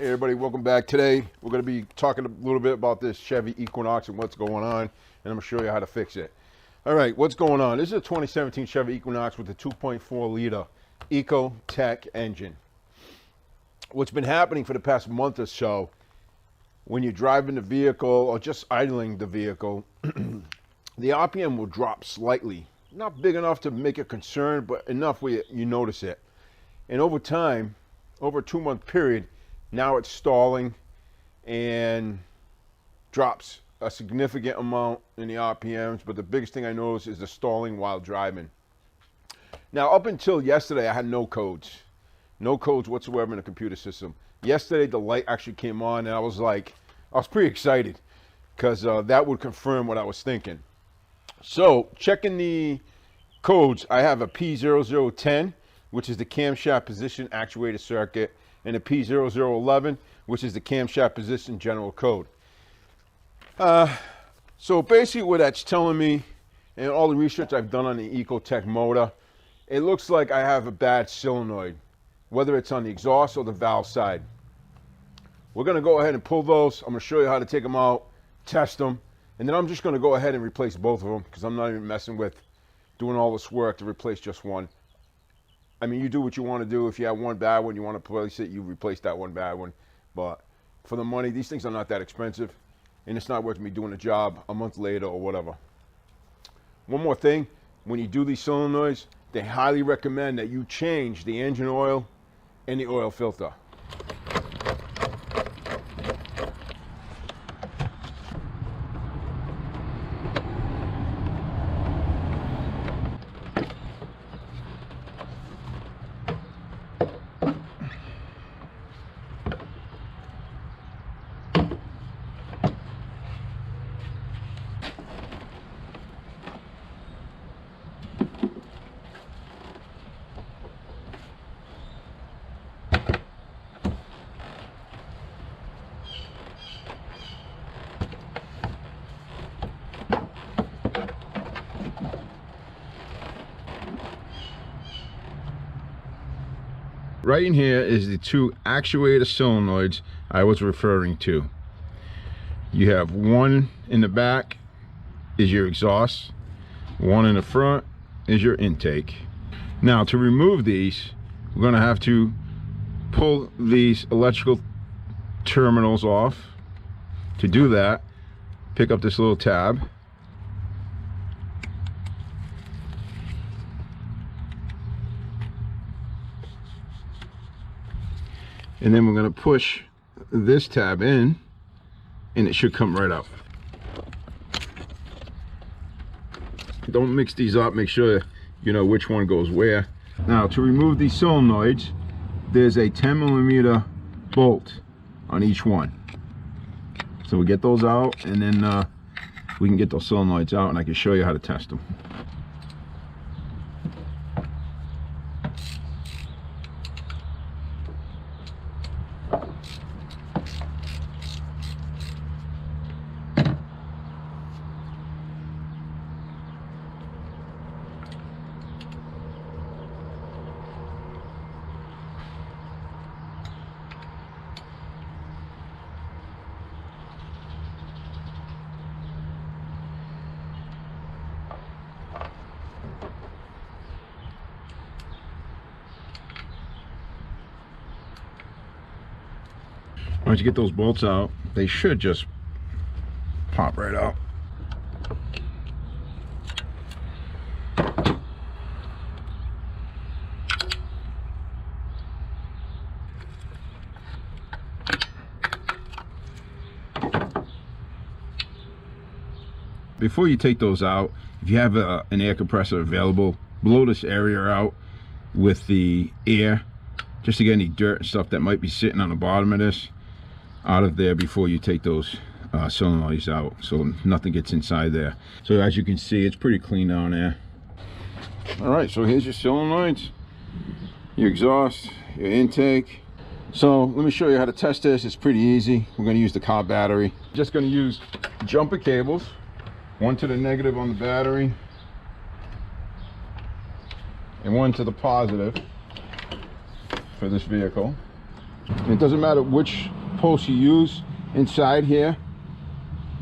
Hey everybody, welcome back. Today we're going to be talking a little bit about this Chevy Equinox and what's going on, and I'm going to show you how to fix it. All right, what's going on? This is a 2017 Chevy Equinox with a 2.4 liter Ecotec engine. What's been happening for the past month or so, when you're driving the vehicle or just idling the vehicle, the RPM will drop slightly. Not big enough to make a concern, but enough where you notice it. And over time, over a 2-month period, now it's stalling and drops a significant amount in the RPMs, but the biggest thing I noticed is the stalling while driving. Now, up until yesterday, I had no codes whatsoever in the computer system. Yesterday, the light actually came on, and I was pretty excited because that would confirm what I was thinking. So, checking the codes, I have a P0010, which is the camshaft position actuator circuit, and a P0011, which is the camshaft position general code. So basically what that's telling me, and all the research I've done on the Ecotec motor, it looks like I have a bad solenoid, whether it's on the exhaust or the valve side. We're going to go ahead and pull those. I'm going to show you how to take them out, test them, and then I'm just going to go ahead and replace both of them because I'm not even messing with doing all this work to replace just one. I mean, you do what you want to do. If you have one bad one, you want to replace it, you replace that one bad one. But for the money, these things are not that expensive, and it's not worth me doing a job a month later or whatever. One more thing, when you do these solenoids, they highly recommend that you change the engine oil and the oil filter. Right in here is the two actuator solenoids I was referring to. You have one in the back is your exhaust, one in the front is your intake. Now to remove these, we're going to have to pull these electrical terminals off. To do that, pick up this little tab. And then we're going to push this tab in, and it should come right out. Don't mix these up, make sure you know which one goes where. Now to remove these solenoids, there's a 10mm bolt on each one. So we get those out, and then we can get those solenoids out, and I can show you how to test them. Once you get those bolts out, they should just pop right out. Before you take those out, if you have an air compressor available, blow this area out with the air just to get any dirt and stuff that might be sitting on the bottom of this out of there before you take those solenoids out, so nothing gets inside there. So as you can see, it's pretty clean down there. All right, so here's your solenoids, your exhaust, your intake. So let me show you how to test this. It's pretty easy. We're going to use the car battery. Just going to use jumper cables, one to the negative on the battery and one to the positive for this vehicle. It doesn't matter which post you use. Inside here,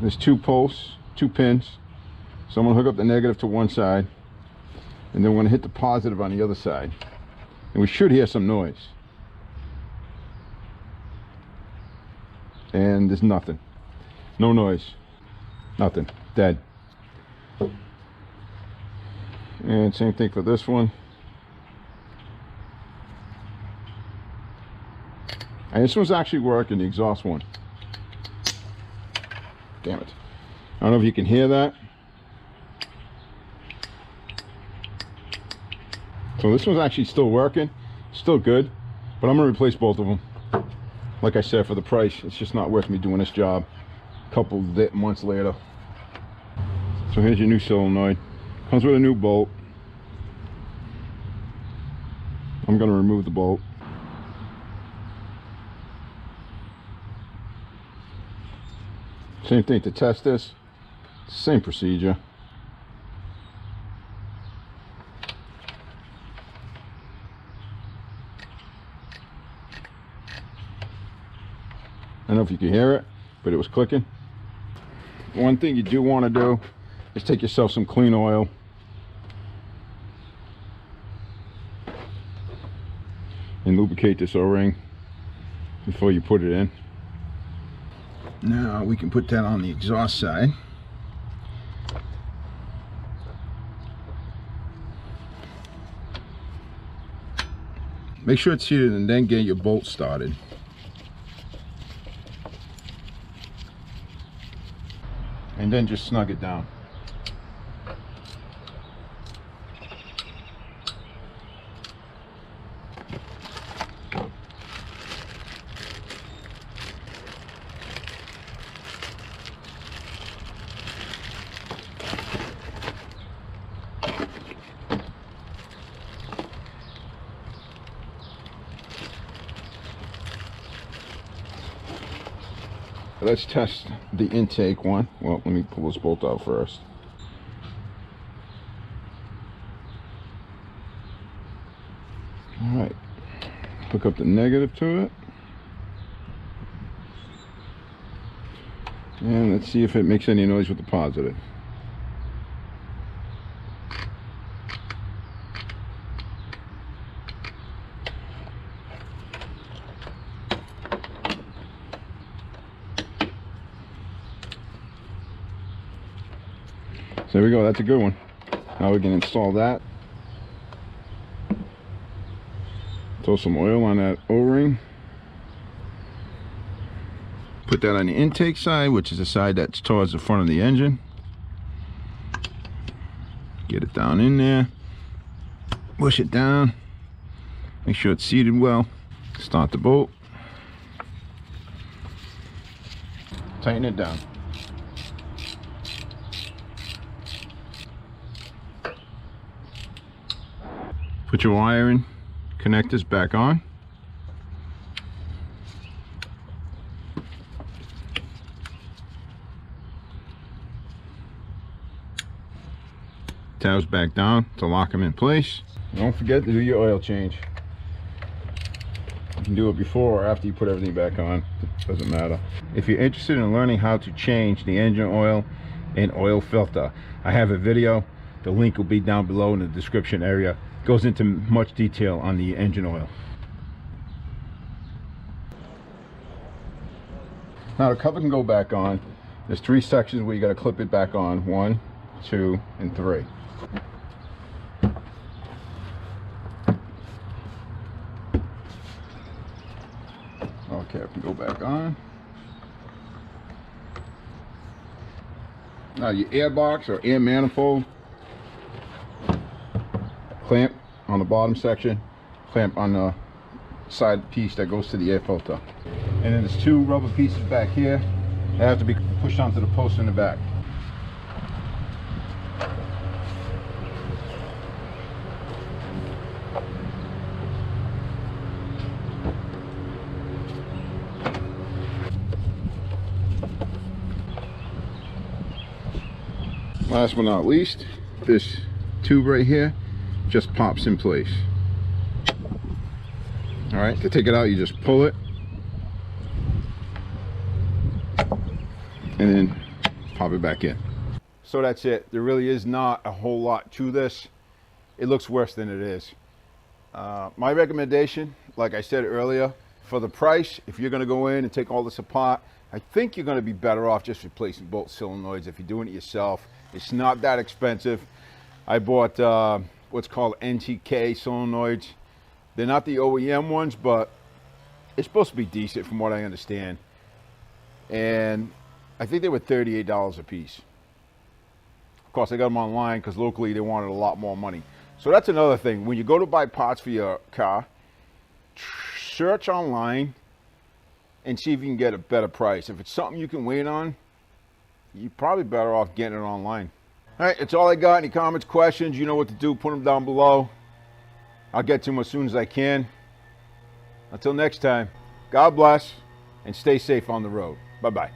there's 2 posts, 2 pins. So I'm gonna hook up the negative to one side, and then we're gonna hit the positive on the other side. And we should hear some noise. And there's nothing. No noise. Nothing. Dead. And same thing for this one. And this one's actually working, the exhaust one. Damn it. I don't know if you can hear that. So this one's actually still working, still good, but I'm gonna replace both of them. Like I said, for the price, it's just not worth me doing this job a couple months later. So here's your new solenoid. Comes with a new bolt. I'm gonna remove the bolt. Same thing to test this, same procedure. I don't know if you can hear it, but it was clicking. One thing you do want to do is take yourself some clean oil. And lubricate this O-ring before you put it in. Now we can put that on the exhaust side. Make sure it's seated and then get your bolt started. And then just snug it down. Let's test the intake one. Well, let me pull this bolt out first. All right, hook up the negative to it. And let's see if it makes any noise with the positive. So there we go, that's a good one. Now we can install that. Throw some oil on that O-ring. Put that on the intake side, which is the side that's towards the front of the engine. Get it down in there. Push it down. Make sure it's seated well. Start the bolt. Tighten it down. Put your wiring connectors back on. Tabs back down to lock them in place. Don't forget to do your oil change. You can do it before or after you put everything back on. It doesn't matter. If you're interested in learning how to change the engine oil and oil filter, I have a video. The link will be down below in the description area. It goes into much detail on the engine oil. Now the cover can go back on. There's 3 sections where you got to clip it back on. 1, 2, and 3. Okay, I can go back on. Now your air box or air manifold, clamp on the bottom section, clamp on the side piece that goes to the air filter. And then there's 2 rubber pieces back here that have to be pushed onto the post in the back. Last but not least, this tube right here just pops in place. All right, to take it out, you just pull it and then pop it back in. So that's it. There really is not a whole lot to this. It looks worse than it is. My recommendation, like I said earlier, for the price, if you're going to go in and take all this apart, I think you're going to be better off just replacing both solenoids if you're doing it yourself. It's not that expensive. I bought what's called NTK solenoids. They're not the OEM ones, but it's supposed to be decent from what I understand. And I think they were $38 a piece. Of course, I got them online because locally they wanted a lot more money. So that's another thing. When you go to buy parts for your car, search online and see if you can get a better price. If it's something you can wait on, you're probably better off getting it online. All right, that's all I got. Any comments, questions, you know what to do. Put them down below. I'll get to them as soon as I can. Until next time, God bless and stay safe on the road. Bye-bye.